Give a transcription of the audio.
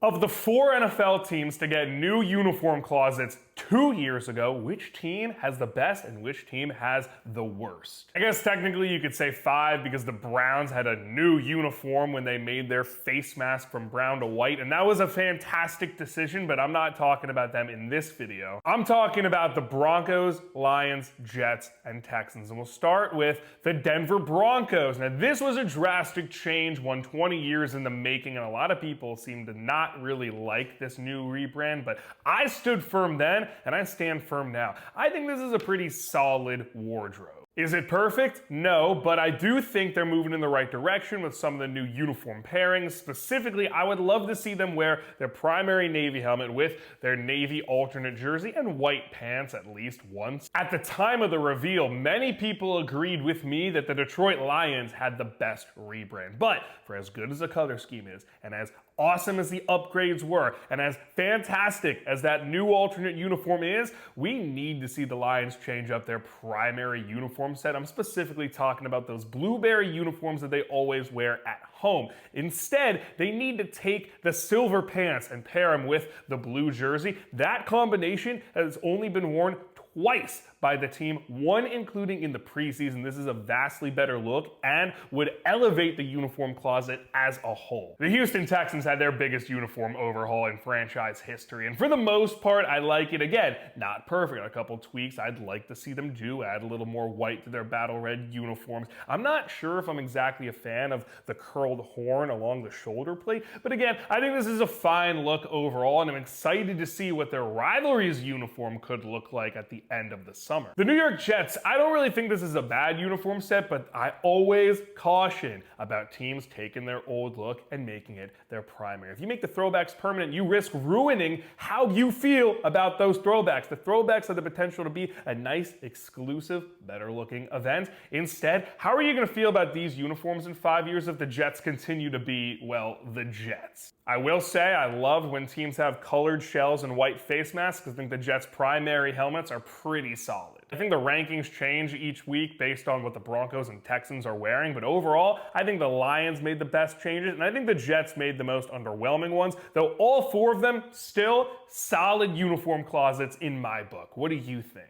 Of the 4 NFL teams to get new uniform closets 2 years ago, which team has the best and which team has the worst? I guess technically you could say 5 because the Browns had a new uniform when they made their face mask from brown to white, and that was a fantastic decision, but I'm not talking about them in this video. I'm talking about the Broncos, Lions, Jets, and Texans, and we'll start with the Denver Broncos. Now this was a drastic change, 120 years in the making, and a lot of people seem to not really like this new rebrand, but I stood firm then and I stand firm now. I think this is a pretty solid wardrobe. Is it perfect? No, but I do think they're moving in the right direction with some of the new uniform pairings. Specifically, I would love to see them wear their primary navy helmet with their navy alternate jersey and white pants at least once. At the time of the reveal, many people agreed with me that the Detroit Lions had the best rebrand. But for as good as the color scheme is, and as awesome as the upgrades were, and as fantastic as that new alternate uniform is, we need to see the Lions change up their primary uniform set. I'm specifically talking about those blueberry uniforms that they always wear at home. Instead, they need to take the silver pants and pair them with the blue jersey. That combination has only been worn twice by the team, one including in the preseason. This is a vastly better look and would elevate the uniform closet as a whole. The Houston Texans had their biggest uniform overhaul in franchise history, and for the most part, I like it. Again, not perfect. A couple tweaks I'd like to see them do, add a little more white to their battle red uniforms. I'm not sure if I'm exactly a fan of the curled horn along the shoulder plate, but again, I think this is a fine look overall, and I'm excited to see what their rivalry's uniform could look like at the end of the summer. The New York Jets, I don't really think this is a bad uniform set, but I always caution about teams taking their old look and making it their primary. If you make the throwbacks permanent, you risk ruining how you feel about those throwbacks. The throwbacks have the potential to be a nice, exclusive, better looking event. Instead, how are you going to feel about these uniforms in 5 years if the Jets continue to be, well, the Jets? I will say I love when teams have colored shells and white face masks because I think the Jets' primary helmets are pretty solid. I think the rankings change each week based on what the Broncos and Texans are wearing, but overall, I think the Lions made the best changes, and I think the Jets made the most underwhelming ones, though all 4 of them still solid uniform closets in my book. What do you think?